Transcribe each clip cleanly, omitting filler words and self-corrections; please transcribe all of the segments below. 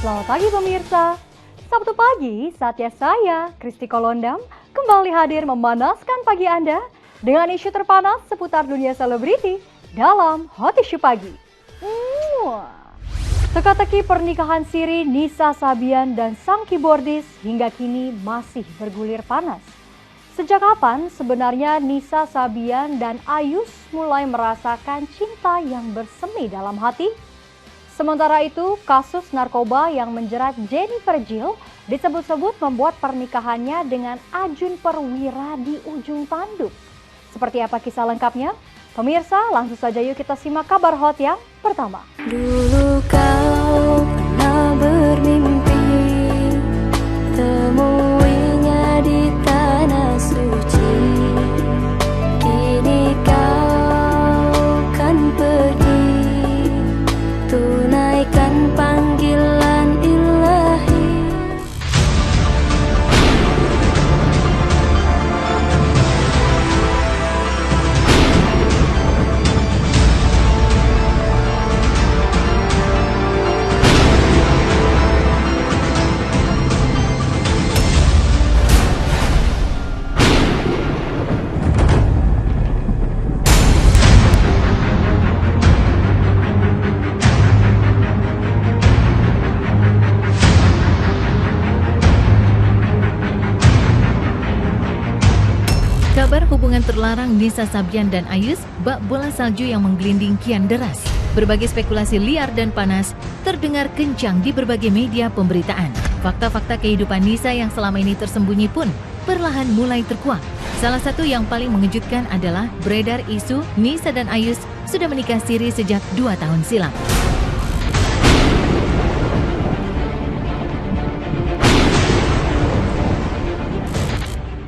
Selamat pagi pemirsa. Sabtu pagi, saatnya saya, Kristi Kolondam, kembali hadir memanaskan pagi Anda dengan isu terpanas seputar dunia selebriti dalam Hot Issue Pagi. Teka-teki pernikahan siri Nisa Sabian dan sang keyboardis hingga kini masih bergulir panas. Sejak kapan sebenarnya Nisa Sabian dan Ayus mulai merasakan cinta yang bersemi dalam hati? Sementara itu, kasus narkoba yang menjerat Jennifer Jill disebut-sebut membuat pernikahannya dengan Ajun Perwira di ujung tanduk. Seperti apa kisah lengkapnya? Pemirsa, langsung saja yuk kita simak kabar hot yang pertama. Dulu kau pernah bermimpi temuinya di tanah suci. Kini kau kan pergi tunaikan panggilan ilahi. Kabar hubungan terlarang Nisa Sabian dan Ayus bak bola salju yang menggelinding kian deras. Berbagai spekulasi liar dan panas terdengar kencang di berbagai media pemberitaan. Fakta-fakta kehidupan Nisa yang selama ini tersembunyi pun perlahan mulai terkuak. Salah satu yang paling mengejutkan adalah beredar isu Nisa dan Ayus sudah menikah siri sejak 2 tahun silam.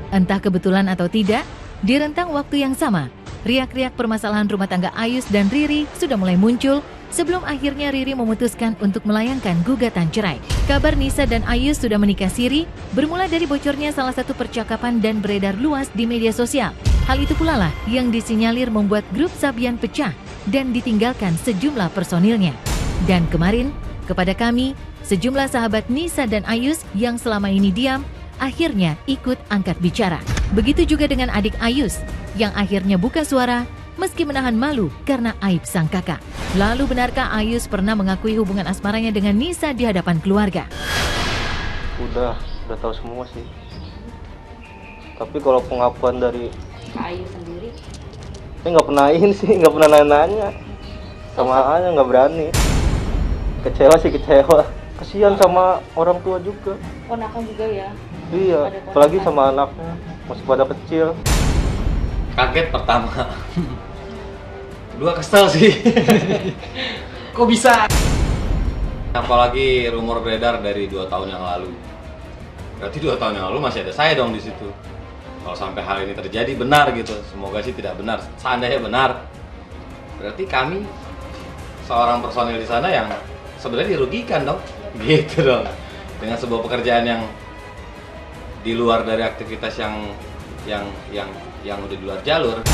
Entah kebetulan atau tidak, di rentang waktu yang sama, riak-riak permasalahan rumah tangga Ayus dan Riri sudah mulai muncul sebelum akhirnya Riri memutuskan untuk melayangkan gugatan cerai. Kabar Nisa dan Ayus sudah menikah siri bermula dari bocornya salah satu percakapan dan beredar luas di media sosial. Hal itu pula lah yang disinyalir membuat grup Sabian pecah dan ditinggalkan sejumlah personilnya. Dan kemarin, kepada kami, sejumlah sahabat Nisa dan Ayus yang selama ini diam, akhirnya ikut angkat bicara. Begitu juga dengan adik Ayus yang akhirnya buka suara meski menahan malu karena aib sang kakak. Lalu benarkah Ayus pernah mengakui hubungan asmaranya dengan Nisa di hadapan keluarga? Udah tahu semua sih. Tapi kalau pengakuan dari Ayus sendiri, saya nggak pernah nggak pernah nanya-nanya. Sama aja nggak berani. Kecewa sih kecewa. Kasihan sama orang tua juga. ponakan juga ya. Iya, apalagi sama anaknya masih pada kecil. Kaget pertama. Kedua kesel sih. Kok bisa? Apalagi rumor beredar dari 2 tahun yang lalu. Berarti 2 tahun yang lalu masih ada saya dong di situ. Kalau sampai hal ini terjadi benar gitu, semoga sih tidak benar. Seandainya benar, berarti kami seorang personil di sana yang sebenarnya dirugikan dong. Gitu dong. Dengan sebuah pekerjaan yang di luar dari aktivitas yang udah di luar jalur.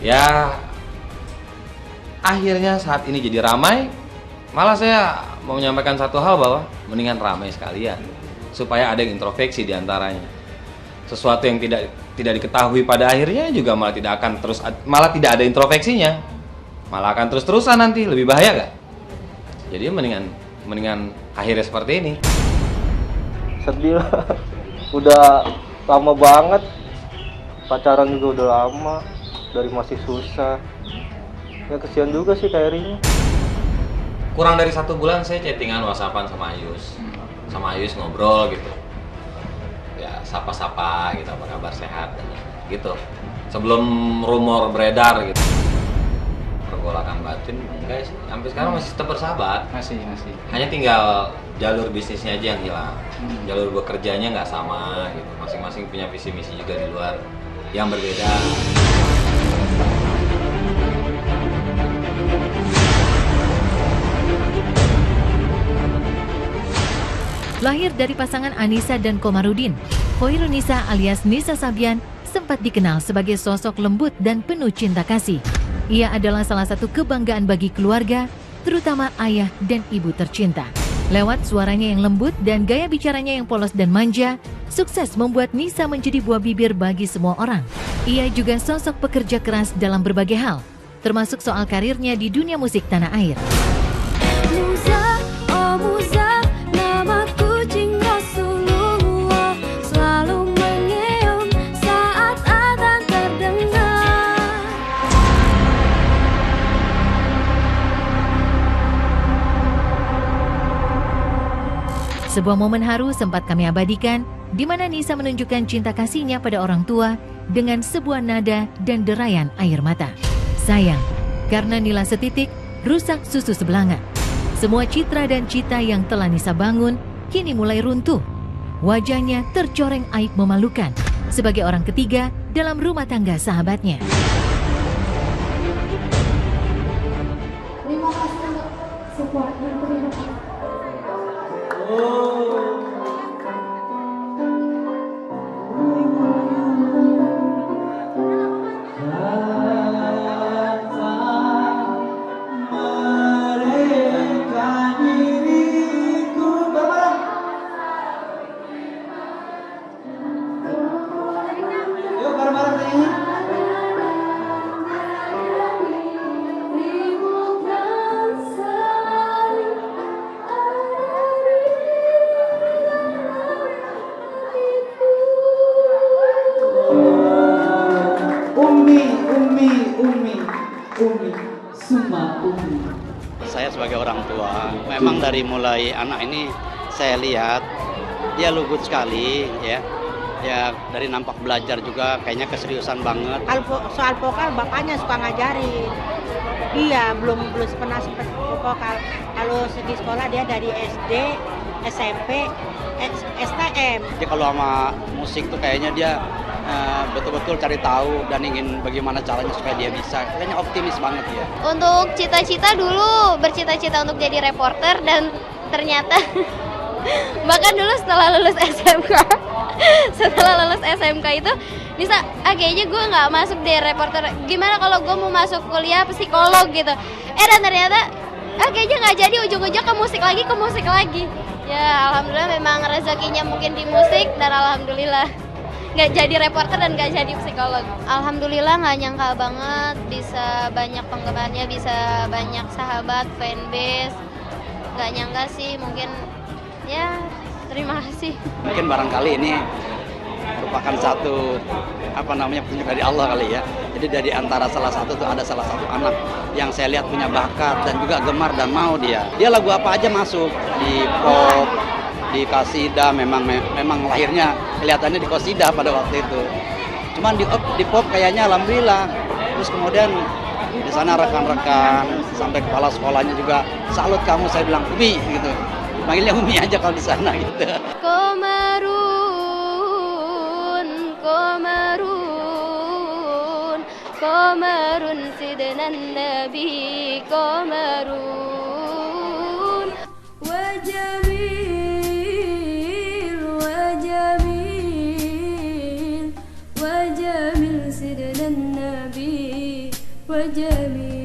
Ya akhirnya saat ini jadi ramai. Malah saya mau menyampaikan satu hal bahwa mendingan ramai sekalian supaya ada yang introspeksi di antaranya. Sesuatu yang tidak diketahui pada akhirnya juga malah tidak ada introspeksinya. Malah akan terus-terusan nanti, lebih bahaya gak? Jadi mendingan akhirnya seperti ini. Sedih lah. Udah lama banget. Pacaran juga udah lama. Dari masih susah. Ya kesian juga sih kayak Riri. Kurang dari 1 bulan saya chattingan WhatsAppan sama Ayus. Sama Ayus ngobrol gitu. Ya sapa-sapa gitu, apa kabar, sehat gitu. Sebelum rumor beredar gitu. Pergolakan batin enggak sih. Sampai sekarang masih tetap bersahabat. Masih. Hanya tinggal jalur bisnisnya aja yang hilang. Jalur bekerjanya nggak sama gitu. Masing-masing punya visi misi juga di luar yang berbeda. Lahir dari pasangan Anissa dan Komarudin, Hoirunisa alias Nisa Sabian sempat dikenal sebagai sosok lembut dan penuh cinta kasih. Ia adalah salah satu kebanggaan bagi keluarga, terutama ayah dan ibu tercinta. Lewat suaranya yang lembut dan gaya bicaranya yang polos dan manja, sukses membuat Nisa menjadi buah bibir bagi semua orang. Ia juga sosok pekerja keras dalam berbagai hal, termasuk soal karirnya di dunia musik tanah air. Musa, oh Musa, nama kucing Rasulullah selalu mengeong saat adzan terdengar. Sebuah momen haru sempat kami abadikan, di mana Nisa menunjukkan cinta kasihnya pada orang tua dengan sebuah nada dan derayan air mata. Sayang, karena nila setitik, rusak susu sebelanga. Semua citra dan cita yang telah Nisa bangun, kini mulai runtuh. Wajahnya tercoreng aib memalukan, sebagai orang ketiga dalam rumah tangga sahabatnya. Terima kasih untuk supportnya. Terima kasih. Saya sebagai orang tua, memang dari mulai anak ini saya lihat dia lugu sekali ya. Ya dari nampak belajar juga kayaknya keseriusan banget. Soal vokal bapaknya suka ngajarin. Iya, belum pernah sempat vokal. Kalau segi sekolah dia dari SD, SMP, STM. Jadi kalau sama musik tuh kayaknya dia betul-betul cari tahu dan ingin bagaimana caranya supaya dia bisa. Kayaknya optimis banget ya. Untuk cita-cita dulu bercita-cita untuk jadi reporter dan ternyata bahkan dulu setelah lulus SMK itu bisa kayaknya gue nggak masuk deh reporter. Gimana kalau gue mau masuk kuliah psikolog gitu? Dan ternyata kayaknya nggak jadi, ujung-ujung ke musik lagi. Ya alhamdulillah memang rezekinya mungkin di musik dan alhamdulillah nggak jadi reporter dan nggak jadi psikolog. Alhamdulillah nggak nyangka banget bisa banyak penggemarnya, bisa banyak sahabat, fanbase. Nggak nyangka sih, mungkin ya terima kasih. Mungkin barangkali ini merupakan satu petunjuk dari Allah kali ya. Jadi dari antara salah satu anak yang saya lihat punya bakat dan juga gemar dan mau dia lagu apa aja masuk, di pop, di qasidah, memang lahirnya kelihatannya di qasidah pada waktu itu. Cuman di pop kayaknya alhamdulillah. Terus kemudian di sana rekan-rekan sampai kepala sekolahnya juga salut kamu, saya bilang Umi gitu. Panggilnya Umi aja kalau di sana gitu. Komarun sidnan nabi komarun wajamil sidnan nabi wajamil